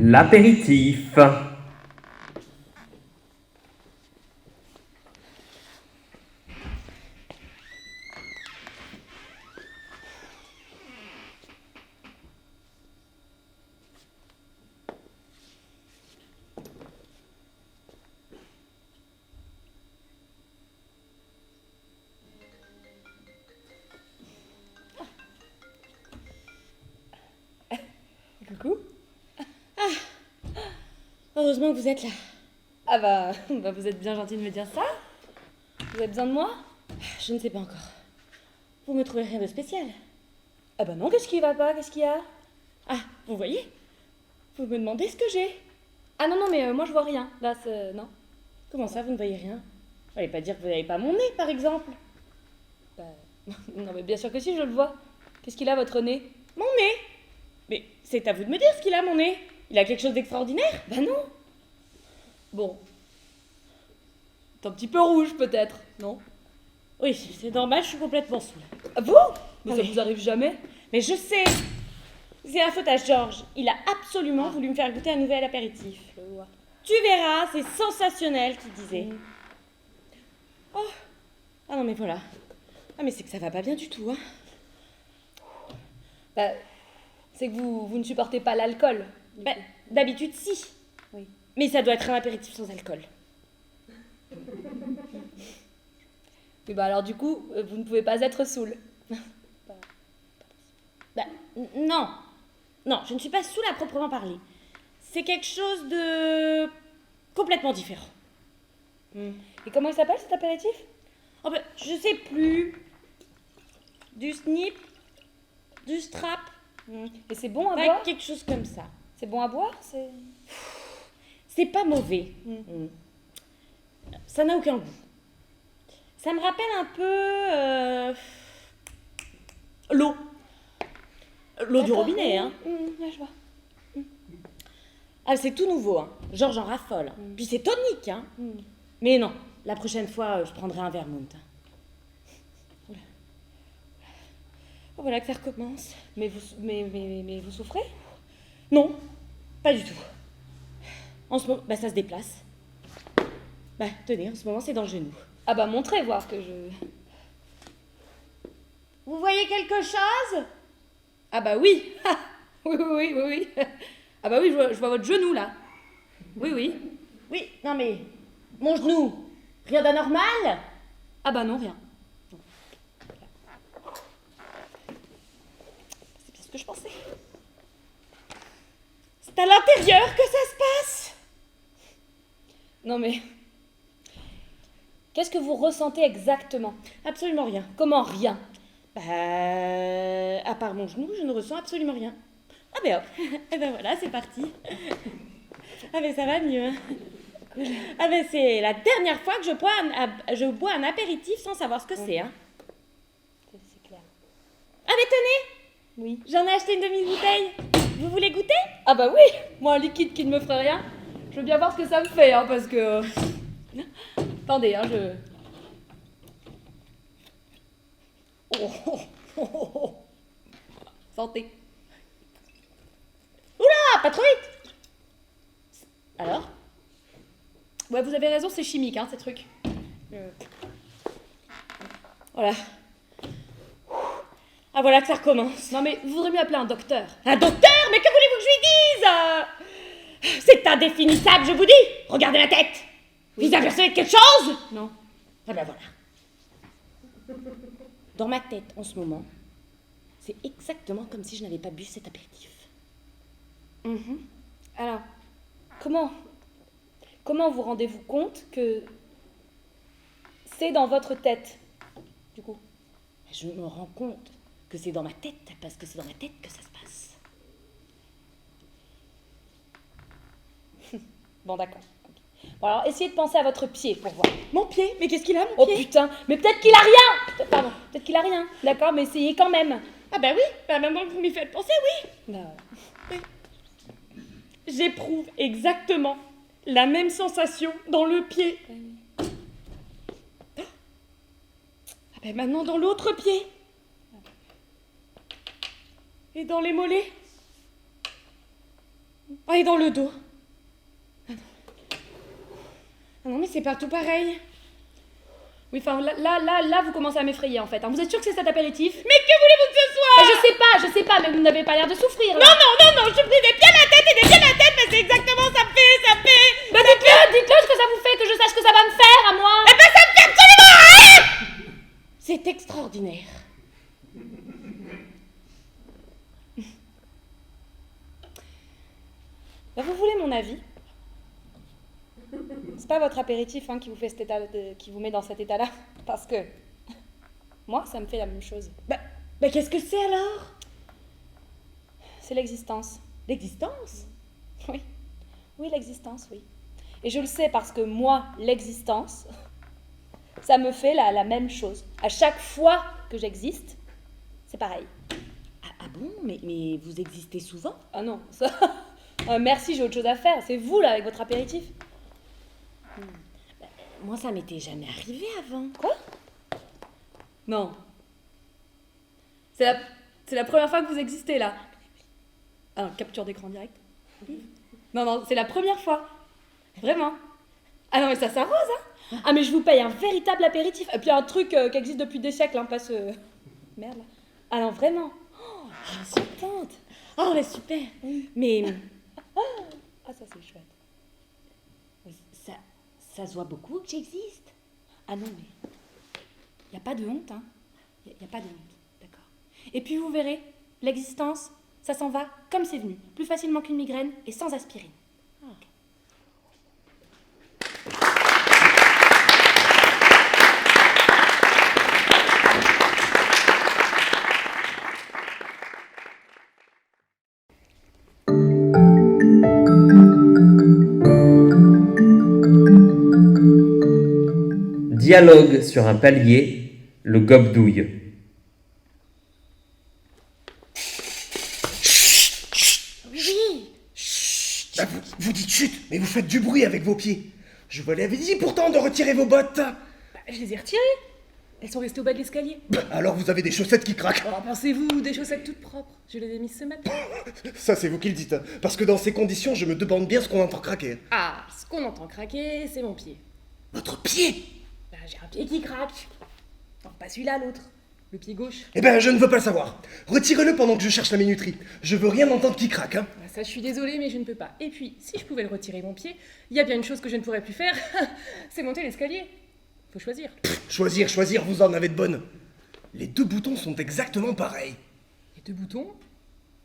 L'apéritif. Coucou. Heureusement que vous êtes là. Ah bah, vous êtes bien gentil de me dire ça. Vous avez besoin de moi? Je ne sais pas encore. Vous me trouvez rien de spécial. Ah bah non, qu'est-ce qui va pas? Qu'est-ce qu'il y a? Ah, vous voyez? Vous me demandez ce que j'ai. Ah non, mais moi je vois rien. Là, c'est... non. Comment ça, vous ne voyez rien? Vous n'allez pas dire que vous n'avez pas mon nez, par exemple? Bah, non mais bien sûr que si, je le vois. Qu'est-ce qu'il a, votre nez? Mon nez? Mais c'est à vous de me dire ce qu'il a, mon nez. Il a quelque chose d'extraordinaire? Bah non. Bon. C'est un petit peu rouge, peut-être, non? Oui, c'est normal, je suis complètement saoule. Ah vous? Mais ça vous arrive jamais? Mais je sais. C'est la faute à Georges. Il a absolument voulu me faire goûter un nouvel apéritif. Je vois. Tu verras, c'est sensationnel, qu'il disait. Oh. Ah non, mais voilà. Ah, mais c'est que ça va pas bien du tout, hein. Bah, c'est que vous ne supportez pas l'alcool. Bah, d'habitude, si. Oui. Mais ça doit être un apéritif sans alcool. Et bah alors du coup, vous ne pouvez pas être saoul. Bah, non. Non, je ne suis pas saoule à proprement parler. C'est quelque chose de complètement différent. Et comment il s'appelle cet apéritif? Oh ben, je sais plus. Du snip, du strap. Et c'est bon à Ouais, boire? quelque chose comme ça. C'est bon à boire? C'est pas mauvais. Ça n'a aucun goût. Ça me rappelle un peu l'eau. L'eau du D'accord. robinet, hein. Ouais, je vois. Ah, c'est tout nouveau, hein. Georges en raffole. Puis c'est tonique, hein. Mais non, la prochaine fois, je prendrai un vermouth. Oula. Oh, voilà que ça recommence. Mais vous souffrez? Non, pas du tout. En ce moment, bah ça se déplace. Bah tenez, en ce moment c'est dans le genou. Ah bah montrez voir que je... Vous voyez quelque chose? Ah bah oui. Oui. Ah bah oui, je vois votre genou là. Oui. Oui, non mais mon genou, rien d'anormal? Ah bah non, rien. C'est bien ce que je pensais. C'est à l'intérieur que ça se passe. Non mais... Qu'est-ce que vous ressentez exactement? Absolument rien. Comment rien? Bah, à part mon genou, je ne ressens absolument rien. Ah ben hop, et ben voilà, c'est parti. Ah ben ça va mieux. Hein. Ah ben c'est la dernière fois que je bois un apéritif sans savoir ce que c'est. Hein. C'est clair. Ah mais tenez, Oui. j'en ai acheté une demi-bouteille. Vous voulez goûter? Ah bah oui. Moi un liquide qui ne me ferait rien. Je veux bien voir ce que ça me fait, hein, parce que... Attendez, hein, je... Oh. Santé. Oula, pas trop vite. Alors? Ouais, vous avez raison, c'est chimique, hein, ces trucs. Voilà. Ah voilà que ça recommence. Non mais, vous voudriez mieux appeler un docteur. Un docteur? Mais que voulez-vous que je lui dise? C'est indéfinissable, je vous dis. Regardez ma tête. Vous apercevez quelque chose? Non. Ah ben voilà. Dans ma tête, en ce moment, c'est exactement comme si je n'avais pas bu cet apéritif. Alors, comment vous rendez-vous compte que c'est dans votre tête, du coup? Je me rends compte que c'est dans ma tête, parce que c'est dans ma tête que ça se passe. Bon, d'accord. Bon, alors, essayez de penser à votre pied pour voir. Mon pied? Mais qu'est-ce qu'il a, mon Oh pied? putain, mais peut-être qu'il a rien. Pardon, peut-être qu'il a rien. D'accord, mais essayez quand même. Ah bah oui, bah maintenant que vous m'y faites penser, oui. Bah, J'éprouve exactement la même sensation dans le pied. Ah ben maintenant dans l'autre pied. Et dans les mollets. Ah, et dans le dos. Ah non, mais c'est partout pareil. Oui, enfin, là, vous commencez à m'effrayer, en fait. Hein. Vous êtes sûr que c'est cet apéritif? Mais que voulez-vous que ce soit? Je sais pas, mais vous n'avez pas l'air de souffrir, là. Non, je suis pris des pieds à la tête et des pieds à la tête, mais c'est exactement ça me fait. Bah dites-le ce que ça vous fait, que je sache ce que ça va me faire, à moi. Eh ben ça me fait absolument rien. C'est extraordinaire. Bah, vous voulez mon avis? C'est pas votre apéritif hein, qui vous fait cet état qui vous met dans cet état-là, parce que moi, ça me fait la même chose. Bah qu'est-ce que c'est alors? C'est l'existence. L'existence? Oui, l'existence, oui. Et je le sais parce que moi, l'existence, ça me fait la même chose. À chaque fois que j'existe, c'est pareil. Ah bon? Mais vous existez souvent? Ah non, ça... merci, j'ai autre chose à faire. C'est vous, là, avec votre apéritif. Moi, ça m'était jamais arrivé avant. Quoi? Non. C'est la première fois que vous existez, là. Ah non, capture d'écran direct. Non, c'est la première fois. Vraiment. Ah non, mais ça s'arrose, hein. Ah, mais je vous paye un véritable apéritif. Et puis un truc qui existe depuis des siècles, hein, pas ce... Merde, là. Ah non, vraiment. Oh, je suis contente. Oh, mais super. Mais... Ah, ça, c'est chouette. Ça se voit beaucoup que j'existe. Ah non, mais... Il n'y a pas de honte, hein. Il n'y a pas de honte, d'accord. Et puis vous verrez, l'existence, ça s'en va comme c'est venu. Plus facilement qu'une migraine et sans aspirine. Dialogue sur un palier, le gobdouille. Oui. Bah, vous dites chut, mais vous faites du bruit avec vos pieds. Je vous l'avais dit pourtant de retirer vos bottes. Bah, je les ai retirées. Elles sont restées au bas de l'escalier. Bah, alors vous avez des chaussettes qui craquent. Alors pensez-vous, des chaussettes toutes propres. Je les ai mises ce matin. Ça c'est vous qui le dites, hein. Parce que dans ces conditions, je me demande bien ce qu'on entend craquer. Ah, ce qu'on entend craquer, c'est mon pied. Votre pied? Bah, j'ai un pied qui craque. Non, pas celui-là, l'autre. Le pied gauche. Eh ben, je ne veux pas le savoir. Retirez-le pendant que je cherche la minuterie. Je veux rien entendre qui craque, hein. Bah, ça, je suis désolée, mais je ne peux pas. Et puis, si je pouvais le retirer mon pied, il y a bien une chose que je ne pourrais plus faire, c'est monter l'escalier. Faut choisir. Choisir, vous en avez de bonnes. Les deux boutons sont exactement pareils. Les deux boutons?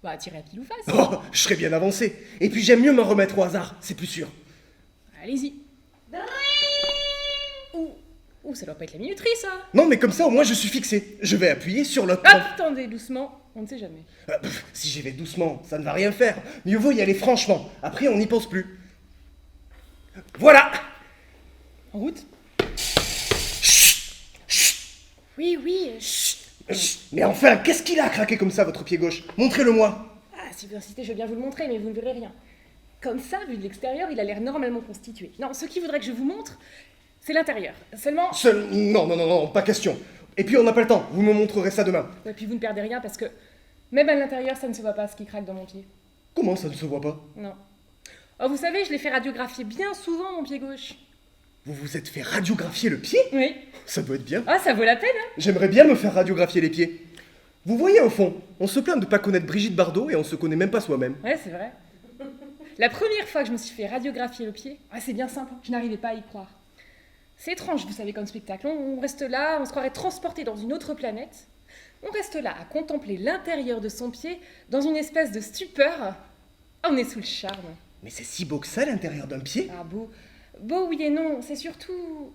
Bah, tirer à pile ou face. Oh, je serais bien avancé. Et puis j'aime mieux m'en remettre au hasard, c'est plus sûr. Allez-y. Ouh, ça doit pas être la minuterie, ça. Non, mais comme ça, au moins, je suis fixé. Je vais appuyer sur le... Attendez, doucement, on ne sait jamais. Si j'y vais doucement, ça ne va rien faire. Mieux vaut y aller franchement. Après, on n'y pense plus. Voilà. En route? Oui, chut. Mais enfin, qu'est-ce qu'il a craqué comme ça, votre pied gauche? Montrez-le-moi. Ah, si vous insistez, je vais bien vous le montrer, mais vous ne verrez rien. Comme ça, vu de l'extérieur, il a l'air normalement constitué. Non, ce qu'il voudrait que je vous montre, c'est l'intérieur. Seulement... Non, pas question. Et puis, on n'a pas le temps. Vous me montrerez ça demain. Et puis vous ne perdez rien parce que même à l'intérieur, ça ne se voit pas ce qui craque dans mon pied. Comment ça ne se voit pas? Non. Oh, vous savez, je l'ai fait radiographier bien souvent, mon pied gauche. Vous vous êtes fait radiographier le pied? Oui. Ça doit être bien. Ah, ça vaut la peine, hein. J'aimerais bien me faire radiographier les pieds. Vous voyez, au fond, on se plaint de ne pas connaître Brigitte Bardot et on se connaît même pas soi-même. Ouais, c'est vrai. La première fois que je me suis fait radiographier le pied, c'est bien simple, je n'arrivais pas à y croire. C'est étrange, vous savez, comme spectacle. On reste là, on se croirait transporté dans une autre planète. On reste là à contempler l'intérieur de son pied dans une espèce de stupeur. On est sous le charme. Mais c'est si beau que ça, l'intérieur d'un pied? Ah, beau. Beau, oui et non, c'est surtout...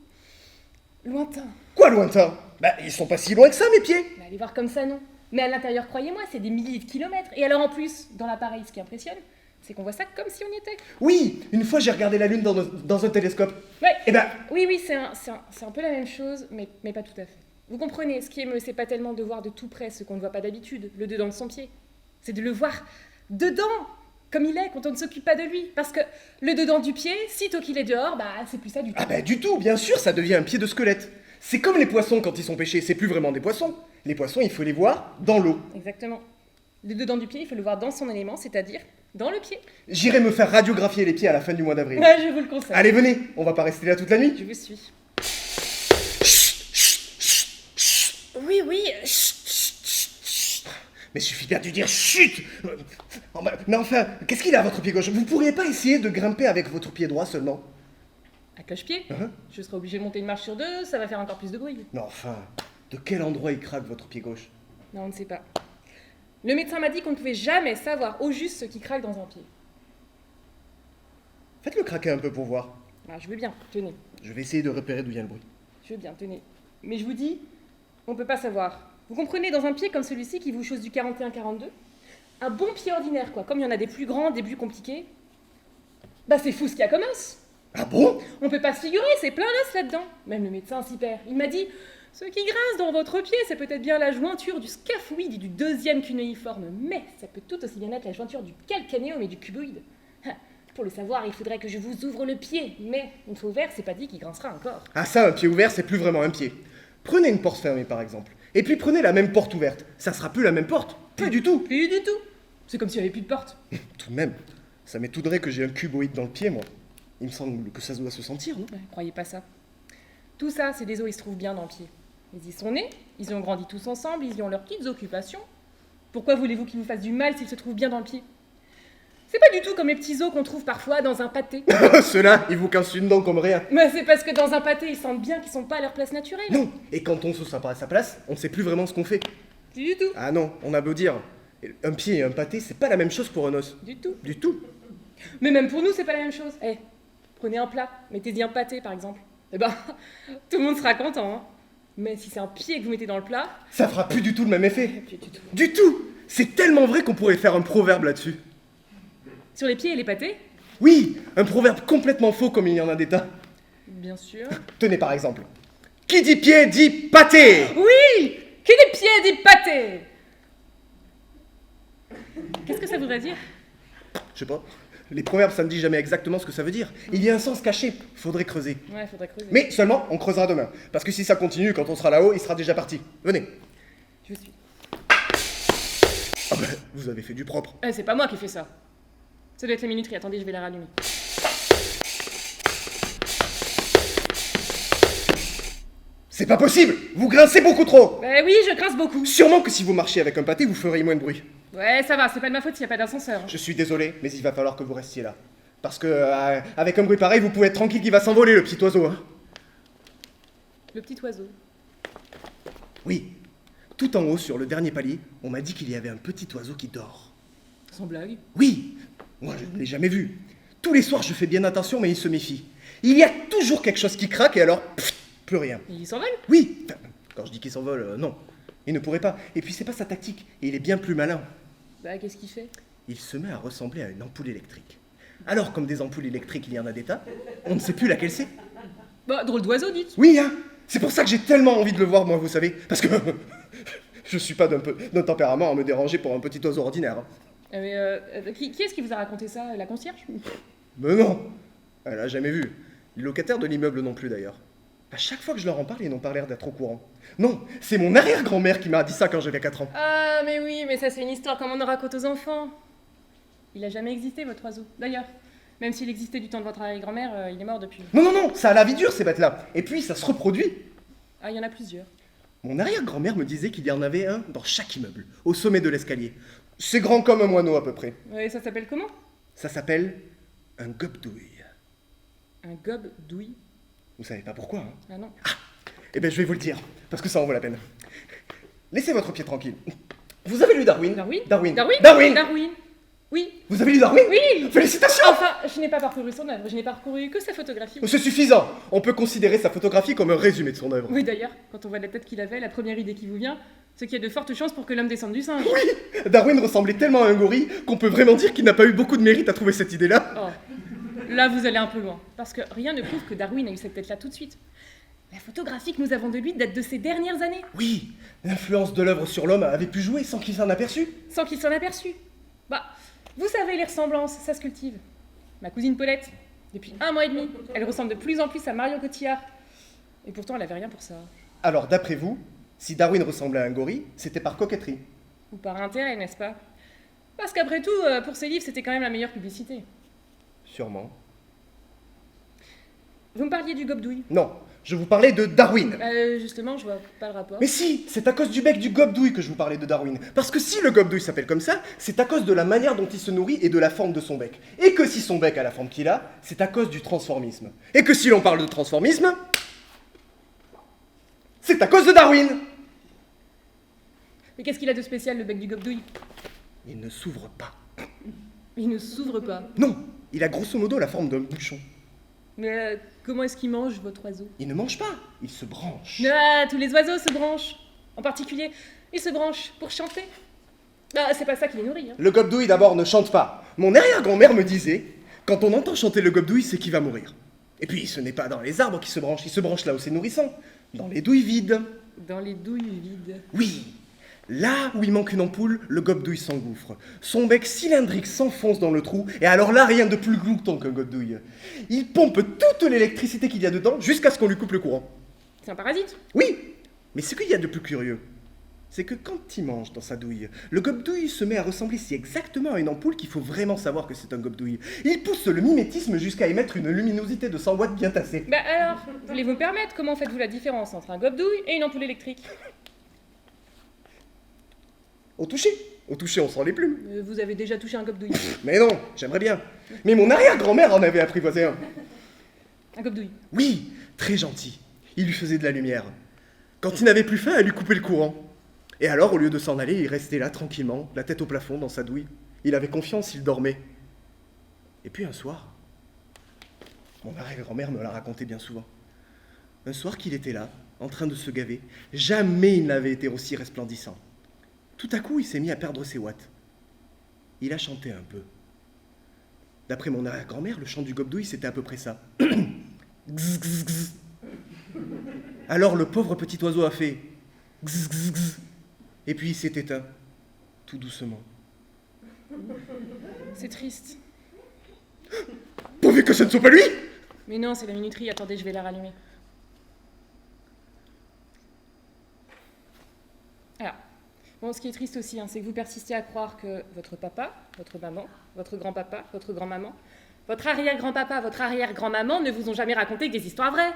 lointain. Quoi, lointain? Bah, ils sont pas si loin que ça, mes pieds. Mais allez voir comme ça, non. Mais à l'intérieur, croyez-moi, c'est des milliers de kilomètres. Et alors en plus, dans l'appareil, ce qui impressionne, c'est qu'on voit ça comme si on y était. Oui, une fois j'ai regardé la Lune dans un télescope. Ouais. Eh ben... Oui, c'est un peu la même chose, mais pas tout à fait. Vous comprenez, ce qui émeut, c'est pas tellement de voir de tout près ce qu'on ne voit pas d'habitude, le dedans de son pied. C'est de le voir dedans, comme il est, quand on ne s'occupe pas de lui. Parce que le dedans du pied, sitôt qu'il est dehors, c'est plus ça du tout. Ah bah du tout, bien sûr, ça devient un pied de squelette. C'est comme les poissons quand ils sont pêchés, c'est plus vraiment des poissons. Les poissons, il faut les voir dans l'eau. Exactement. Le dedans du pied, il faut le voir dans son élément, c'est-à-dire Dans le pied. J'irai me faire radiographier les pieds à la fin du mois d'avril. Ah, je vous le conseille. Allez, venez, on va pas rester là toute la nuit. Je vous suis. Oui, oui. Mais suffit bien de dire chut. Mais enfin, qu'est-ce qu'il a à votre pied gauche? Vous pourriez pas essayer de grimper avec votre pied droit seulement? À cloche-pied. Hein? Je serai obligé de monter une marche sur 2, ça va faire encore plus de bruit. Non, enfin, de quel endroit il craque votre pied gauche? Non, on ne sait pas. Le médecin m'a dit qu'on ne pouvait jamais savoir au juste ce qui craque dans un pied. Faites-le craquer un peu pour voir. Ah, je veux bien, tenez. Je vais essayer de repérer d'où vient le bruit. Je veux bien, tenez. Mais je vous dis, on peut pas savoir. Vous comprenez, dans un pied comme celui-ci qui vous chausse du 41-42, un bon pied ordinaire, quoi, comme il y en a des plus grands, des plus compliqués, bah c'est fou ce qu'il y a comme os. Ah bon? On peut pas se figurer, c'est plein d'os là-dedans. Même le médecin s'y perd. Il m'a dit, ce qui grince dans votre pied, c'est peut-être bien la jointure du scaphoïde et du deuxième cunéiforme, mais ça peut tout aussi bien être la jointure du calcanéum et du cuboïde. Pour le savoir, il faudrait que je vous ouvre le pied, mais une fois ouvert, c'est pas dit qu'il grincera encore. Ah ça, un pied ouvert, c'est plus vraiment un pied. Prenez une porte fermée par exemple. Et puis prenez la même porte ouverte. Ça sera plus la même porte. Plus du tout. Plus du tout. C'est comme s'il n'y avait plus de porte. Tout de même, ça m'étonnerait que j'ai un cuboïde dans le pied, moi. Il me semble que ça doit se sentir, non? Ouais, croyez pas ça. Tout ça, c'est des os, ils se trouvent bien dans le pied. Ils y sont nés, ils y ont grandi tous ensemble, ils y ont leurs petites occupations. Pourquoi voulez-vous qu'ils vous fassent du mal s'ils se trouvent bien dans le pied? C'est pas du tout comme les petits os qu'on trouve parfois dans un pâté. Ceux-là, ils vous cassent une dent comme rien. Mais c'est parce que dans un pâté, ils sentent bien qu'ils sont pas à leur place naturelle. Non. Et quand on se sent pas à sa place, on sait plus vraiment ce qu'on fait. Du tout. Ah non, on a beau dire, un pied et un pâté, c'est pas la même chose pour un os. Du tout. Du tout. Mais même pour nous, c'est pas la même chose. Eh, prenez un plat, mettez-y un pâté par exemple. Eh ben, tout le monde sera content. Hein. Mais si c'est un pied que vous mettez dans le plat, Ça fera plus du tout le même effet. plus du tout. Du tout. C'est tellement vrai qu'on pourrait faire un proverbe là-dessus. Sur les pieds et les pâtés, Oui, un proverbe complètement faux comme il y en a des tas. bien sûr. Tenez par exemple. Qui dit pied dit pâté. Oui! Qui des pieds dit pâté? Qu'est-ce que ça voudrait dire? Je sais pas. Les proverbes, ça ne dit jamais exactement ce que ça veut dire. Il y a un sens caché. Faudrait creuser. Ouais, faudrait creuser. Mais seulement, on creusera demain. Parce que si ça continue, quand on sera là-haut, il sera déjà parti. Venez. Je suis. Ah ben, vous avez fait du propre. C'est pas moi qui fais ça. Ça doit être la minuterie. Attendez, je vais la rallumer. C'est pas possible. Vous grincez beaucoup trop. Oui, je grince beaucoup. Sûrement que si vous marchiez avec un pâté, vous feriez moins de bruit. Ouais, ça va, c'est pas de ma faute s'il y a pas d'ascenseur. Je suis désolé, mais il va falloir que vous restiez là. Parce que, avec un bruit pareil, vous pouvez être tranquille qu'il va s'envoler, le petit oiseau. Hein. Le petit oiseau. Oui. Tout en haut, sur le dernier palier, on m'a dit qu'il y avait un petit oiseau qui dort. Sans blague. Oui. Moi, je ne l'ai jamais vu. Tous les soirs, je fais bien attention, mais il se méfie. Il y a toujours quelque chose qui craque et alors, plus rien. Il s'envole? Oui. Enfin, quand je dis qu'il s'envole, non. Il ne pourrait pas. Et puis, c'est pas sa tactique. Et il est bien plus malin. Bah, qu'est-ce qu'il fait? Il se met à ressembler à une ampoule électrique. Alors, comme des ampoules électriques, il y en a des tas, on ne sait plus laquelle c'est. Bah, drôle d'oiseau, dites. Oui, hein. C'est pour ça que j'ai tellement envie de le voir, moi, vous savez. Parce que je suis pas d'un tempérament à me déranger pour un petit oiseau ordinaire. Hein. Qui est-ce qui vous a raconté ça? La concierge? Mais non. Elle a jamais vu. Les locataires de l'immeuble non plus, d'ailleurs. À chaque fois que je leur en parle, ils n'ont pas l'air d'être au courant. Non, c'est mon arrière-grand-mère qui m'a dit ça quand j'avais 4 ans. Ah, mais oui, mais ça c'est une histoire comme on en raconte aux enfants. Il a jamais existé, votre oiseau. D'ailleurs, même s'il existait du temps de votre arrière-grand-mère, il est mort depuis. Non, non, non, ça a la vie dure, ces bêtes-là. Et puis, ça se reproduit. Ah, il y en a plusieurs. Mon arrière-grand-mère me disait qu'il y en avait un dans chaque immeuble, au sommet de l'escalier. C'est grand comme un moineau, à peu près. Et ça s'appelle comment? Ça s'appelle un gobdouille. Un gobe douille. Vous savez pas pourquoi, hein? Ah non. Eh ben, je vais vous le dire, parce que ça en vaut la peine. Laissez votre pied tranquille. Vous avez lu Darwin? Darwin? Darwin. Darwin? Darwin. Darwin. Oui. Vous avez lu Darwin? Oui. Félicitations. Enfin, je n'ai pas parcouru son œuvre, je n'ai parcouru que sa photographie. C'est suffisant. On peut considérer sa photographie comme un résumé de son œuvre. Oui, d'ailleurs, quand on voit la tête qu'il avait, la première idée qui vous vient, c'est qu'il y a de fortes chances pour que l'homme descende du singe. Oui. Darwin ressemblait tellement à un gorille qu'on peut vraiment dire qu'il n'a pas eu beaucoup de mérite à trouver cette idée-là. Oh. Là, vous allez un peu loin. Parce que rien ne prouve que Darwin a eu cette tête-là tout de suite. La photographie que nous avons de lui date de ces dernières années. Oui, l'influence de l'œuvre sur l'homme avait pu jouer sans qu'il s'en aperçût. Sans qu'il s'en aperçût. Bah, vous savez, les ressemblances, ça se cultive. Ma cousine Paulette, depuis 1 mois et demi, elle ressemble de plus en plus à Marion Cotillard. Et pourtant, elle avait rien pour ça. Alors, d'après vous, si Darwin ressemblait à un gorille, c'était par coquetterie. Ou par intérêt, n'est-ce pas? Parce qu'après tout, pour ces livres, c'était quand même la meilleure publicité. Sûrement. Vous me parliez du gobdouille. Non, je vous parlais de Darwin. Justement, je vois pas le rapport. Mais si, c'est à cause du bec du gobdouille que je vous parlais de Darwin. Parce que si le gobdouille s'appelle comme ça, c'est à cause de la manière dont il se nourrit et de la forme de son bec. Et que si son bec a la forme qu'il a, c'est à cause du transformisme. Et que si l'on parle de transformisme, c'est à cause de Darwin. Mais qu'est-ce qu'il a de spécial, le bec du gobdouille? Il ne s'ouvre pas. Il ne s'ouvre pas. Non, il a grosso modo la forme d'un bouchon. Mais comment est-ce qu'il mange, votre oiseau? Il ne mange pas, il se branche. Ah, tous les oiseaux se branchent. En particulier, ils se branchent pour chanter. Ah, c'est pas ça qui les nourrit, hein. Le gobdouille d'abord ne chante pas. Mon arrière-grand-mère me disait, quand on entend chanter le gobdouille, c'est qu'il va mourir. Et puis ce n'est pas dans les arbres qu'il se branche, il se branche là où c'est nourrissant, dans les douilles vides. Dans les douilles vides. Oui, là où il manque une ampoule, le gobdouille s'engouffre. Son bec cylindrique s'enfonce dans le trou, et alors là, rien de plus glouton qu'un gobdouille. Il pompe toute l'électricité qu'il y a dedans jusqu'à ce qu'on lui coupe le courant. C'est un parasite. Oui, mais ce qu'il y a de plus curieux, c'est que quand il mange dans sa douille, le gobdouille se met à ressembler si exactement à une ampoule qu'il faut vraiment savoir que c'est un gobdouille. Il pousse le mimétisme jusqu'à émettre une luminosité de 100 watts bien tassée. Bah alors, voulez-vous me permettre, comment faites-vous la différence entre un gobdouille et une ampoule électrique? Au toucher, on sent les plumes. Vous avez déjà touché un gobdouille. Mais non, j'aimerais bien. Mais mon arrière-grand-mère en avait apprivoisé un. Un gobdouille. Oui, très gentil. Il lui faisait de la lumière. Quand il n'avait plus faim, elle lui coupait le courant. Et alors, au lieu de s'en aller, il restait là, tranquillement, la tête au plafond, dans sa douille. Il avait confiance, il dormait. Et puis un soir, mon arrière-grand-mère me l'a raconté bien souvent. Un soir qu'il était là, en train de se gaver, jamais il n'avait été aussi resplendissant. Tout à coup, il s'est mis à perdre ses watts. Il a chanté un peu. D'après mon arrière-grand-mère, le chant du gobdouille, c'était à peu près ça. Gz, gz, gz. Alors le pauvre petit oiseau a fait gz, gz, gz. Et puis il s'est éteint, tout doucement. C'est triste. Pourvu que ce ne soit pas lui! Mais non, c'est la minuterie, attendez, je vais la rallumer. Alors, bon, ce qui est triste aussi, hein, c'est que vous persistiez à croire que votre papa, votre maman, votre grand-papa, votre grand-maman, votre arrière-grand-papa, votre arrière-grand-maman ne vous ont jamais raconté que des histoires vraies.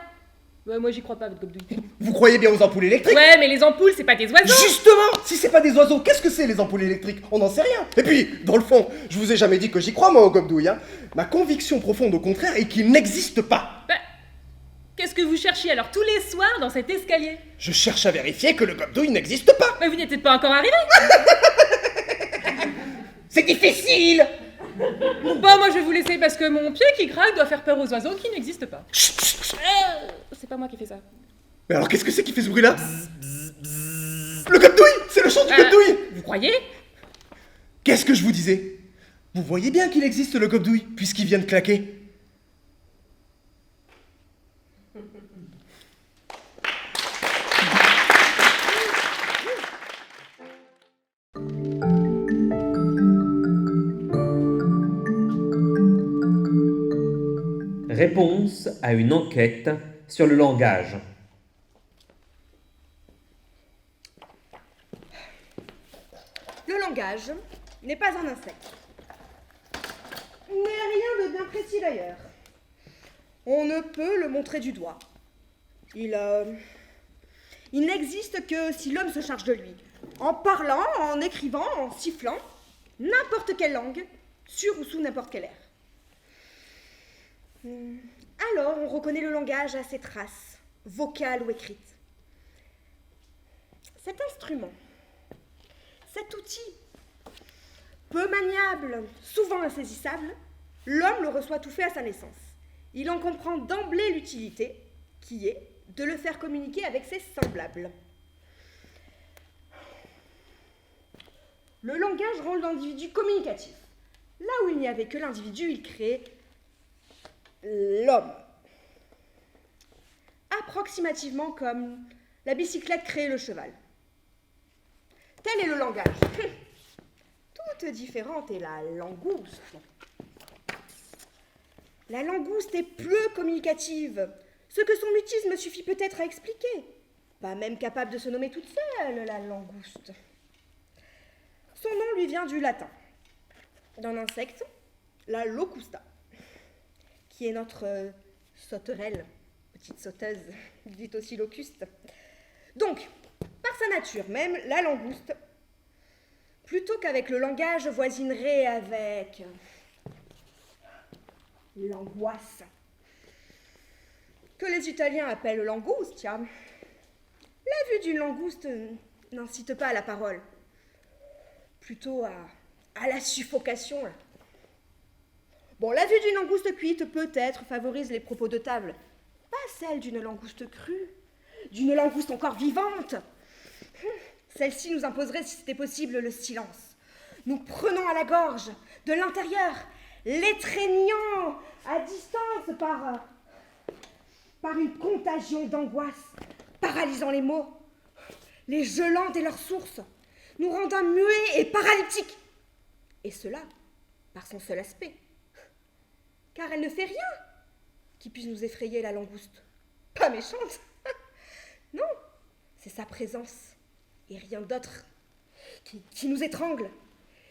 Ouais, moi j'y crois pas, votre gobdouille. Vous croyez bien aux ampoules électriques? Ouais, mais les ampoules, c'est pas des oiseaux. Justement! Si c'est pas des oiseaux, qu'est-ce que c'est les ampoules électriques? On n'en sait rien. Et puis, dans le fond, je vous ai jamais dit que j'y crois, moi, au gobdouille. Hein. Ma conviction profonde, au contraire, est qu'il n'existe pas. Bah, qu'est-ce que vous cherchiez alors tous les soirs dans cet escalier? Je cherche à vérifier que le gobdouille n'existe pas. Mais vous n'êtes peut-être pas encore arrivé. C'est difficile! Bon, moi je vais vous laisser parce que mon pied qui craque doit faire peur aux oiseaux qui n'existent pas. Chut, chut, chut. C'est pas moi qui fais ça. Mais alors qu'est-ce que c'est qui fait ce bruit-là? Le gobdouille! C'est le chant du gobdouille! Vous croyez? Qu'est-ce que je vous disais? Vous voyez bien qu'il existe le gobdouille, puisqu'il vient de claquer. Réponse à une enquête sur le langage. Le langage n'est pas un insecte. N'est rien de bien précis d'ailleurs. On ne peut le montrer du doigt. Il n'existe que si l'homme se charge de lui. En parlant, en écrivant, en sifflant, n'importe quelle langue, sur ou sous n'importe quel air. Alors, on reconnaît le langage à ses traces, vocales ou écrites. Cet instrument, cet outil, peu maniable, souvent insaisissable, l'homme le reçoit tout fait à sa naissance. Il en comprend d'emblée l'utilité, qui est de le faire communiquer avec ses semblables. Le langage rend l'individu communicatif. Là où il n'y avait que l'individu, il crée l'homme. Approximativement comme la bicyclette crée le cheval. Tel est le langage. Toute différente est la langouste. La langouste est peu communicative, ce que son mutisme suffit peut-être à expliquer. Pas même capable de se nommer toute seule, la langouste. Son nom lui vient du latin. d'un insecte, la locusta, qui est notre sauterelle, petite sauteuse, dite aussi locuste. Donc, par sa nature même, la langouste, plutôt qu'avec le langage, voisinerait avec l'angoisse, que les Italiens appellent l'angustia. La vue d'une langouste n'incite pas à la parole, plutôt à la suffocation. Là. Bon, la vue d'une langouste cuite, peut-être, favorise les propos de table, pas celle d'une langouste crue, d'une langouste encore vivante. Celle-ci nous imposerait, si c'était possible, le silence. Nous prenons à la gorge, de l'intérieur, l'étreignant à distance par une contagion d'angoisse, paralysant les mots, les gelant dès leur source, nous rendant muets et paralytiques. Et cela par son seul aspect. Car elle ne fait rien qui puisse nous effrayer, la langouste. Pas méchante. Non, c'est sa présence et rien d'autre qui nous étrangle.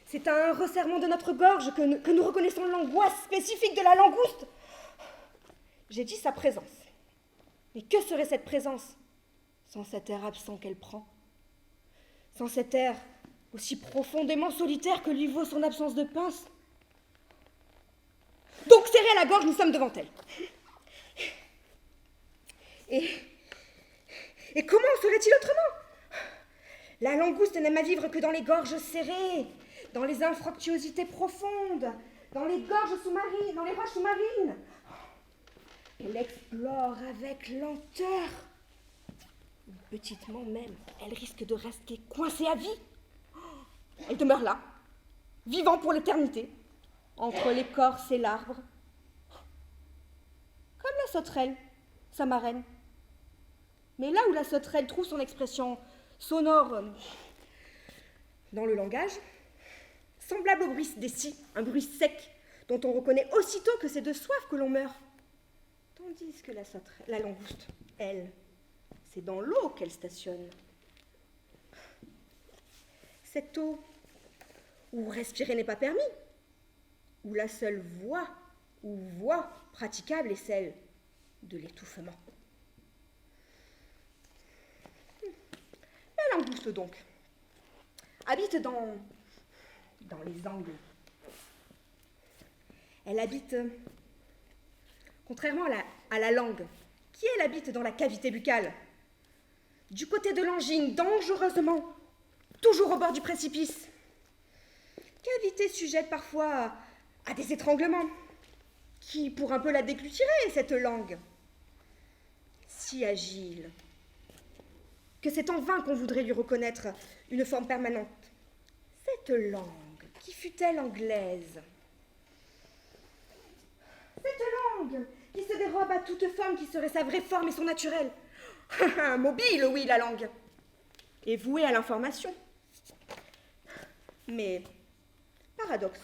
C'est un resserrement de notre gorge que nous reconnaissons l'angoisse spécifique de la langouste. J'ai dit sa présence. Mais que serait cette présence sans cet air absent qu'elle prend? Sans cet air aussi profondément solitaire que lui vaut son absence de pince? Donc, serrés à la gorge, nous sommes devant elle. Et comment serait-il autrement? La langouste n'aime à vivre que dans les gorges serrées, dans les infructuosités profondes, dans les gorges sous-marines, dans les roches sous-marines. Elle explore avec lenteur. Petitement même, elle risque de rester coincée à vie. Elle demeure là, vivant pour l'éternité, entre l'écorce et l'arbre. Comme la sauterelle, sa marraine. Mais là où la sauterelle trouve son expression sonore dans le langage, semblable au bruit des scies, un bruit sec, dont on reconnaît aussitôt que c'est de soif que l'on meurt. Tandis que la langouste, elle, c'est dans l'eau qu'elle stationne. Cette eau où respirer n'est pas permis, où la seule voie praticable est celle de l'étouffement. La langouste, donc, habite dans les angles. Elle habite, contrairement à la langue, qui elle habite dans la cavité buccale, du côté de l'angine, dangereusement, toujours au bord du précipice. Cavité sujette parfois à des étranglements, qui pour un peu la déglutiraient, cette langue. Si agile, que c'est en vain qu'on voudrait lui reconnaître une forme permanente. Cette langue, qui fut-elle anglaise? Cette langue, qui se dérobe à toute forme qui serait sa vraie forme et son naturel. Mobile, oui, la langue, et vouée à l'information. Mais, paradoxe,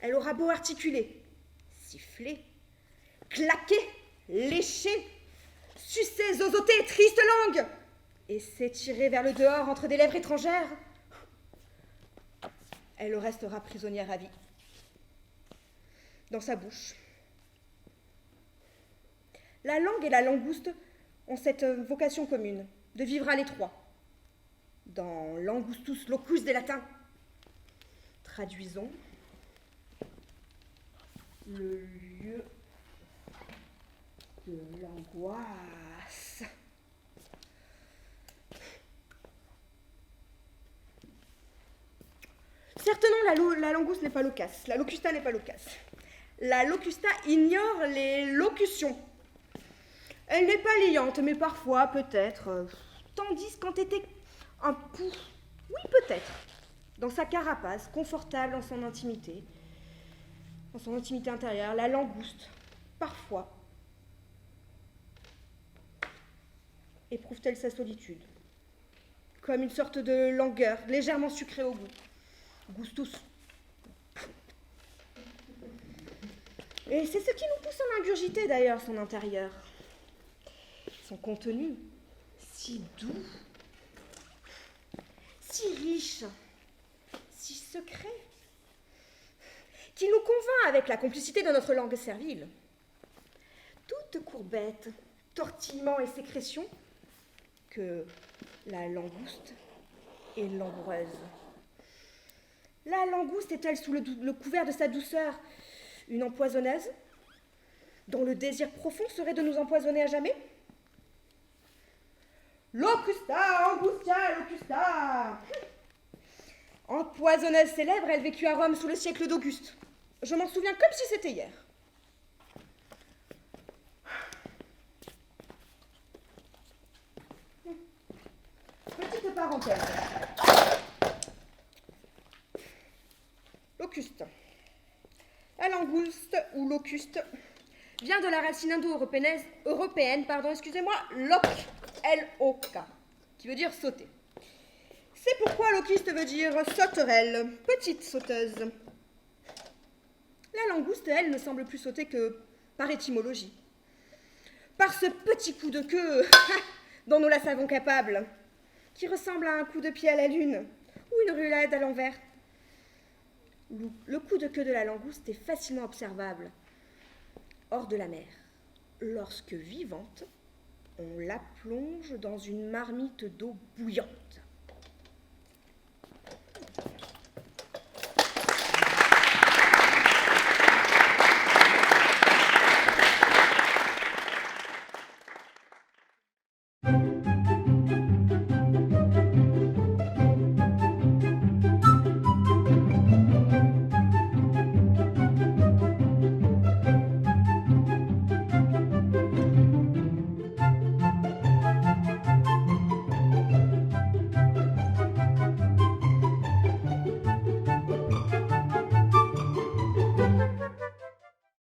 elle aura beau articuler, siffler, claquer, lécher, sucer, zozoter, triste langue, et s'étirer vers le dehors entre des lèvres étrangères, elle restera prisonnière à vie. Dans sa bouche. La langue et la langouste ont cette vocation commune, de vivre à l'étroit. Dans l'angustus locus des latins. Traduisons. Le lieu de l'angoisse. Certes non, la langouste n'est pas loquace, la locusta n'est pas loquace. La locusta ignore les locutions. Elle n'est pas liante, mais parfois, peut-être, tandis qu'en était un pouls, oui peut-être, dans sa carapace, confortable en son intimité intérieure, la langouste, parfois, éprouve-t-elle sa solitude, comme une sorte de langueur, légèrement sucrée au goût. Gustus. Et c'est ce qui nous pousse à l'ingurgiter d'ailleurs, son intérieur. Son contenu, si doux, si riche, si secret. qu'il nous convainc avec la complicité de notre langue servile. Toute courbette, tortillement et sécrétion, que la langouste est langoureuse. La langouste est-elle sous le couvert de sa douceur une empoisonneuse, dont le désir profond serait de nous empoisonner à jamais? Locusta, angustia, locusta. Empoisonneuse célèbre, elle vécut à Rome sous le siècle d'Auguste. Je m'en souviens comme si c'était hier. Petite parenthèse. Locuste. La langouste ou locuste vient de la racine indo-européenne, loc, L-O-K, qui veut dire sauter. C'est pourquoi locuste veut dire sauterelle, petite sauteuse. La langouste, elle, ne semble plus sauter que par étymologie. Par ce petit coup de queue dont nous la savons capable, qui ressemble à un coup de pied à la lune ou une ruellade à l'envers. Le coup de queue de la langouste est facilement observable hors de la mer. Lorsque vivante, on la plonge dans une marmite d'eau bouillante.